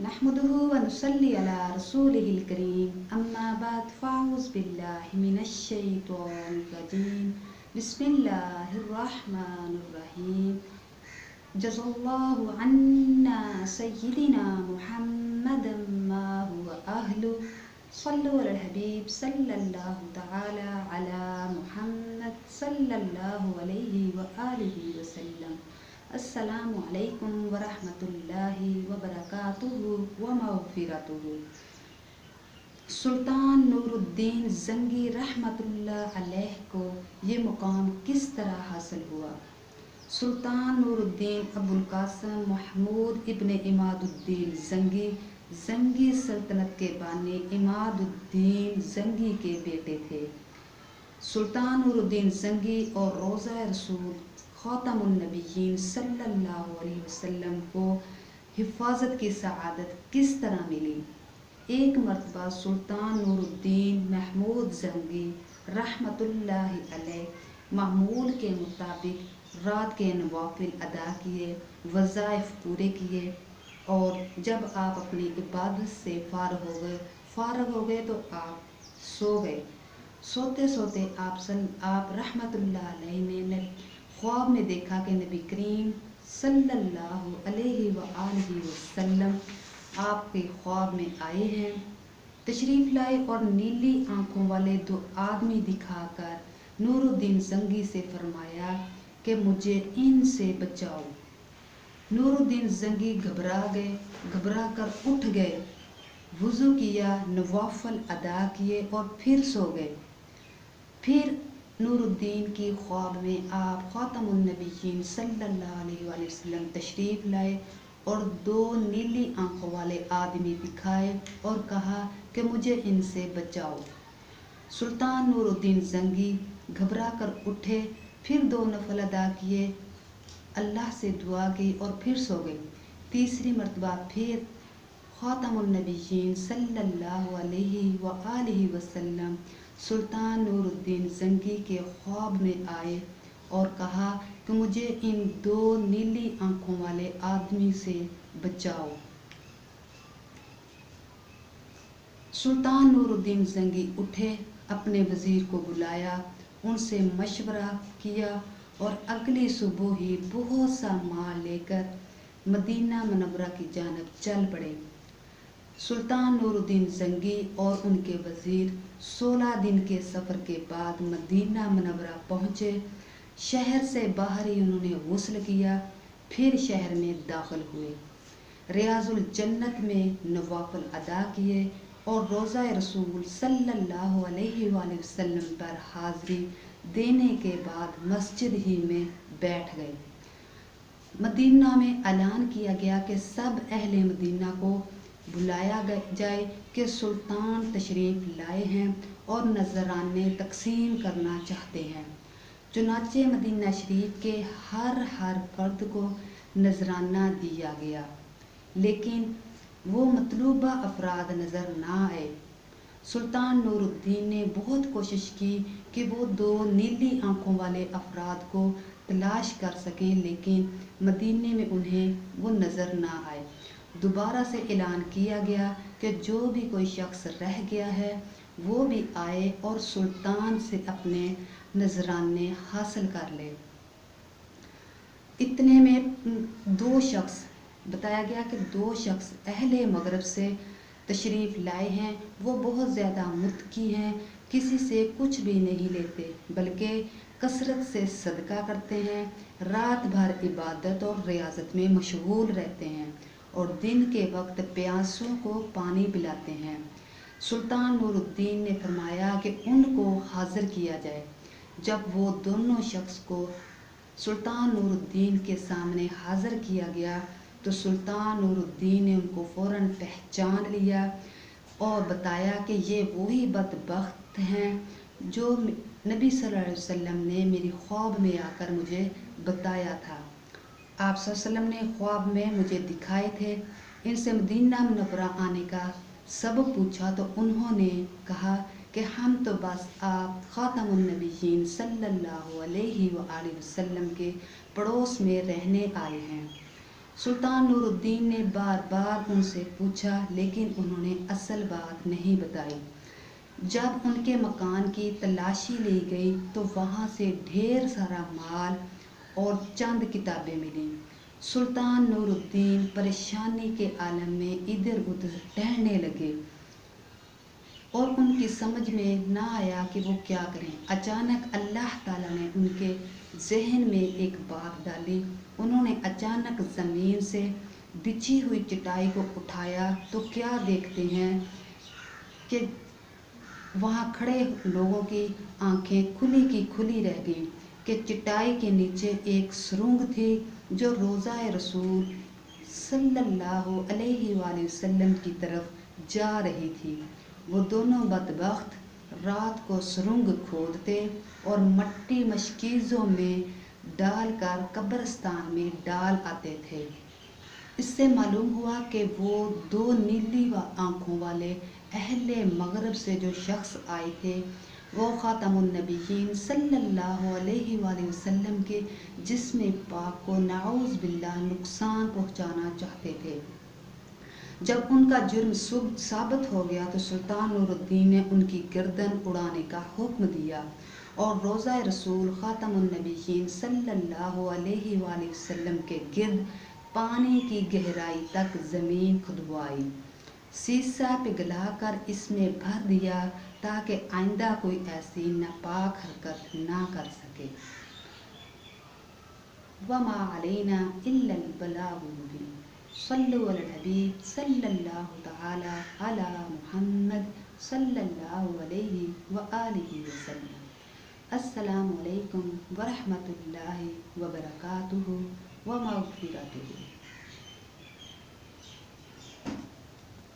नहमदुहु व नुसल्ली अला रसूलिहिल करीम अम्मा बाद फ़ाऊज़ बिल्लाहि मिनश शैतानिर रजीम बिस्मिल्लाहिर रहमानिर रहीम जज़ल्लाहु अन्ना सय्यिदिना मुहम्मदन मा हुवा अहलु सल्लु अलल हबीब सल्लल्लाहु तआला अला मुहम्मद सल्लल्लाहु अलैहि व आलिहि वसल्लम। अस्सलामु अलैकुम व रहमतुल्लाहि व बरकातुहु व मग़फ़िरतुहु। सुल्तान नूरुद्दीन ज़ंगी रहमतुल्लाह अलैह को ये मुकाम किस तरह हासिल हुआ? सुल्तान नूरुद्दीन अबुल कासिम महमूद इब्न इमादुद्दीन ज़ंगी ज़ंगी सल्तनत के बानी इमादुद्दीन ज़ंगी के बेटे थे। सुल्तान नूरुद्दीन ज़ंगी और रोज़ा रसूल ख़ातमुन नबिय्यीन सल्लल्लाहु अलैहि वसल्लम को हिफाजत की सआदत किस तरह मिली? एक मर्तबा सुल्तान नूरुद्दीन महमूद ज़ंगी रहमतुल्लाहि अलैह मामूल के मुताबिक रात के नवाफिल अदा किए, वज़ाइफ पूरे किए और जब आप अपनी इबादत से फारग हो गए तो आप सो गए। सोते सोते आप रहमतुल्लाह अलैहि ने ख्वाब में देखा कि नबी करीम सल्लल्लाहु अलैहि व आलिहि वसल्लम आपके ख्वाब में आए हैं, तशरीफ़ लाए और नीली आंखों वाले दो आदमी दिखाकर नूरुद्दीन ज़ंगी से फरमाया कि मुझे इनसे बचाओ। नूरुद्दीन ज़ंगी घबरा कर उठ गए, वुज़ू किया, नवाफिल अदा किए और फिर सो गए। फिर नूरुद्दीन की ख्वाब में आप ख़ातमुन नबिय्यीन सल्लल्लाहु अलैहि वसल्लम तशरीफ़ लाए और दो नीली आंखों वाले आदमी दिखाए और कहा कि मुझे इनसे बचाओ। सुल्तान नूरुद्दीन ज़ंगी घबरा कर उठे, फिर दो नफल अदा किए, अल्लाह से दुआ की और फिर सो गए। तीसरी मर्तबा फिर ख़ातमुन नबिय्यीन सल्लल्लाहु अलैहि व आलिहि वसल्लम सुल्तान नूरुद्दीन ज़ंगी के ख्वाब में आए और कहा कि मुझे इन दो नीली आंखों वाले आदमी से बचाओ। सुल्तान नूरुद्दीन ज़ंगी उठे, अपने वज़ीर को बुलाया, उनसे मशवरा किया और अगली सुबह ही बहुत सा माल लेकर मदीना मुनव्वरा की जानिब चल पड़े। सुल्तान नूरुद्दीन ज़ंगी और उनके वज़ीर 16 दिन के सफ़र के बाद मदीना मुनव्वरा पहुँचे। शहर से बाहर ही उन्होंने गुस्ल किया, फिर शहर में दाखिल हुए, रियाजुल जन्नत में नवाफिल अदा किए और रोज़ा रसूल सल्लल्लाहु अलैहि वसल्लम पर हाज़री देने के बाद मस्जिद ही में बैठ गए। मदीना में ऐलान किया गया कि सब अहले मदीना को बुलाया जाए कि सुल्तान तशरीफ़ लाए हैं और नजराने तकसीम करना चाहते हैं। चुनाचे मदीना शरीफ के हर फर्द को नजराना दिया गया, लेकिन वो मतलूबा अफराद नज़र ना आए। सुल्तान नूरुद्दीन ने बहुत कोशिश की कि वो दो नीली आंखों वाले अफराद को तलाश कर सकें, लेकिन मदीने में उन्हें वो नज़र ना आए। दोबारा से ऐलान किया गया कि जो भी कोई शख्स रह गया है वो भी आए और सुल्तान से अपने नजराने हासिल कर ले। इतने में दो शख्स बताया गया कि दो शख्स अहले मगरब से तशरीफ़ लाए हैं। वो बहुत ज़्यादा मुत्तकी हैं, किसी से कुछ भी नहीं लेते बल्कि कसरत से सदका करते हैं, रात भर इबादत और रियाजत में मशगूल रहते हैं और दिन के वक्त प्यासों को पानी पिलाते हैं। सुल्तान नूरुद्दीन ने फरमाया कि उनको हाज़िर किया जाए। जब वो दोनों शख्स को सुल्तान नूरुद्दीन के सामने हाज़िर किया गया तो सुल्तान नूरुद्दीन ने उनको फ़ौरन पहचान लिया और बताया कि ये वही बदबख्त हैं जो नबी सल्लल्लाहु अलैहि वसल्लम ने मेरी ख्वाब में आकर मुझे बताया था। आप सल्लल्लाहु अलैहि वसल्लम ने ख्वाब में मुझे दिखाए थे। इनसे मदीना मुनव्वरा आने का सबब पूछा तो उन्होंने कहा कि हम तो बस आप ख़ातमुन नबिय्यीन सल्लल्लाहु अलैहि व आलिहि वसल्लम के पड़ोस में रहने आए हैं। سلطان نور الدین نے بار بار ان سے پوچھا لیکن انہوں نے اصل بات نہیں بتائی۔ جب ان کے مکان کی تلاشی لی گئی تو وہاں سے ڈھیر سارا مال اور چند کتابیں ملیں۔ سلطان نور الدین پریشانی کے عالم میں ادھر ادھر ٹہلنے لگے اور ان کی سمجھ میں نہ آیا کہ وہ کیا کریں۔ اچانک اللہ تعالیٰ نے ان کے ذہن میں ایک بات ڈالی۔ انہوں نے اچانک زمین سے بچھی ہوئی چٹائی کو اٹھایا تو کیا دیکھتے ہیں کہ وہاں کھڑے لوگوں کی آنکھیں کھلی کی کھلی رہ گئیں کہ چٹائی کے نیچے ایک سرنگ تھی جو روضہ رسول صلی اللہ علیہ وآلہ وسلم کی طرف جا رہی تھی۔ وہ دونوں بدبخت رات کو سرنگ کھودتے اور مٹی مشکیزوں میں ڈال کر قبرستان میں ڈال آتے تھے۔ اس سے معلوم ہوا کہ وہ دو نیلی آنکھوں والے اہل مغرب سے جو شخص آئے تھے وہ خاتم النبیین صلی اللہ علیہ وآلہ وسلم کے جسم پاک کو نعوذ باللہ نقصان پہنچانا چاہتے تھے۔ جب ان کا جرم ثابت ہو گیا تو سلطان نور الدین نے ان کی گردن اڑانے کا حکم دیا اور روضہ رسول خاتم النبیین صلی اللہ علیہ وآلہ وسلم کے گرد پانی کی گہرائی تک زمین کھدوائی، سیسا پگھلا کر اس میں بھر دیا تاکہ آئندہ کوئی ایسی ناپاک حرکت نہ کر سکے۔ وما علینا الا البلاغ المبین۔ صلو علی الحبیب صلی اللہ تعالی علی محمد صلی اللہ علیہ وآلہ وسلم۔ السلام علیکم ورحمۃ اللہ وبرکاتہ ومغفرتہ۔